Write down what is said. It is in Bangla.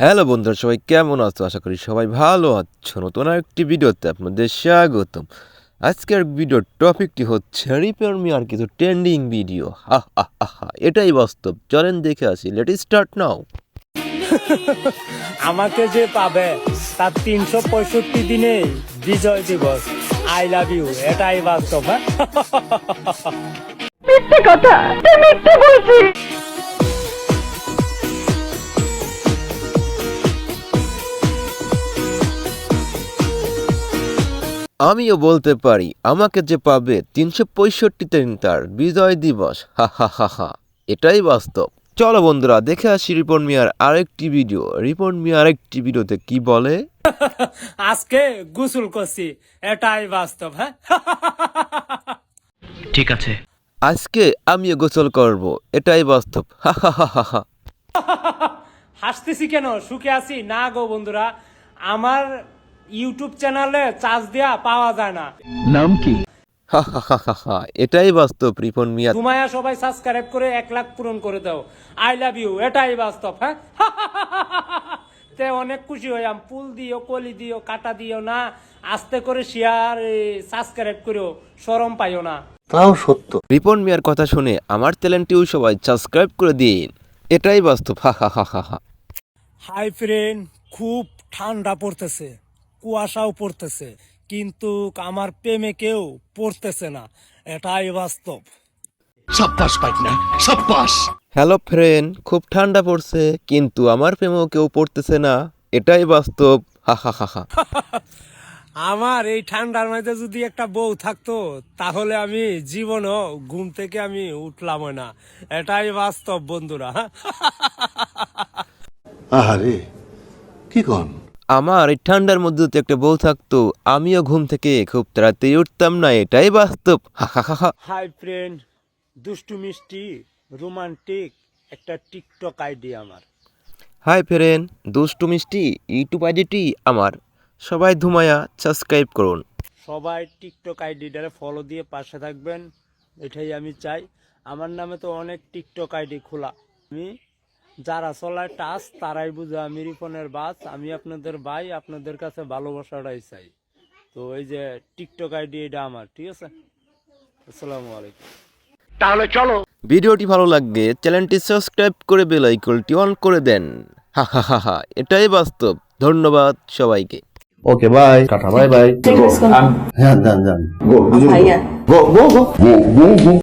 হ্যালো বন্ধুরা, সবাই কেমন আছো? আশা করি সবাই ভালো আছো। নতুন একটি ভিডিওতে আপনাদের স্বাগতম। আজকের ভিডিওর টপিকটি হচ্ছে রিপেয়ার মি আর কিছু ট্রেন্ডিং ভিডিও। হা হা হা হা, এটাই বাস্তব। চলেন দেখে আসি। Let start now. আমাকে যে পাবে তার 365 দিনে বিজয় দিবস। আই লাভ ইউ, এটাই বাস্তব। হ্যাঁ, মিথ্যে কথা, মিথ্যে বলছি। আমিও বলতে পারি, আমাকে যে পাবে 365 দিন তার বিজয় দিবস। হা হা হা হা, এটাই বাস্তব। চলো বন্ধুরা, দেখে আসি রিপন মিয়ার আরেকটি ভিডিও। রিপন মিয়া আরেকটি ভিডিওতে কি বলে? আজকে গোসল করছি, এটাই বাস্তব। হ্যাঁ, ঠিক আছে। আজকে আমিও গোসল করব, এটাই বাস্তব। হা হা হা হা হা। হাসতেছি কেন? সুখে আছি না গো বন্ধুরা। আমার ইউটিউব চ্যানেলে চার্জ দেয়া পাওয়া যায় না। নাম কি? হা হা হা হা হা, এটাই বাস্তব রিপন মিয়া। তোমায়া সবাই সাবস্ক্রাইব করে 1 লাখ পূরণ করে দাও। আই লাভ ইউ, এটাই বাস্তব। হ্যাঁ, তে অনেক খুশি হইয়াম। ফুল দিও, কলি দিও, কাটা দিও না, আস্তে করে শেয়ার সাবস্ক্রাইব করো, শরম পাইও না। রিপন মিয়ার কথা শুনে আমার চ্যানেলটিও সবাই সাবস্ক্রাইব করে দিন, এটাই বাস্তব। হা হা হা হা হা। হাই ফ্রেন্ড, খুব ঠান্ডা পড়তেছে, কুয়াশাও পড়তেছে, কিন্তু আমার প্রেমে কেউ পড়তেছে না, এটাই বাস্তব। সাব্বাস পাইকনা, সাব্বাস। হ্যালো ফ্রেন্ড, খুব ঠান্ডা পড়ছে কিন্তু আমার প্রেমেও কেউ পড়তেছে না, এটাই বাস্তব। হা হা হা হা। আমার এই ঠান্ডার মধ্যে যদি একটা বউ থাকতো, তাহলে আমি জীবনও ঘুম থেকে আমি উঠলাম না, এটাই বাস্তব বন্ধুরা। আহারে কি কন? আমার এই ঠান্ডার মধ্যে যদি একটা বউ থাকতো, আমিও ঘুম থেকে খুব তাড়াতাড়ি উঠতাম না, এটাই বাস্তব। হা হা হা হা। হাই ফ্রেন্ড, দুষ্টু মিষ্টি রোমান্টিক একটা টিকটক আইডি আমার। হাই ফ্রেন্ড, দুষ্টু মিষ্টি ইউটিউব আইডিটি আমার। সবাই ধুমায়া সাবস্ক্রাইব করুন। সবাই টিকটক আইডিটারে ফলো দিয়ে পাশে থাকবেন, এটাই আমি চাই। আমার নামে তো অনেক টিকটক আইডি খোলা। আমি যারা চলায় টাচ তারাই বুঝে আমি রিপনের বাস। আমি আপনাদের ভাই, আপনাদের কাছে ভালোবাসাটাই চাই। তো এই যে টিকটক আইডি এটা আমার, ঠিক আছে? আসসালামু আলাইকুম। তাহলে চলো। ভিডিওটি ভালো লাগলে চ্যানেলটি সাবস্ক্রাইব করে বেল আইকনটি অন করে দেন। হা হা হা হা, এটাই বাস্তব। ধন্যবাদ সবাইকে। Okay bye, tata bye bye. হ্যাঁ যান যান। ভাইয়া গো গো গো।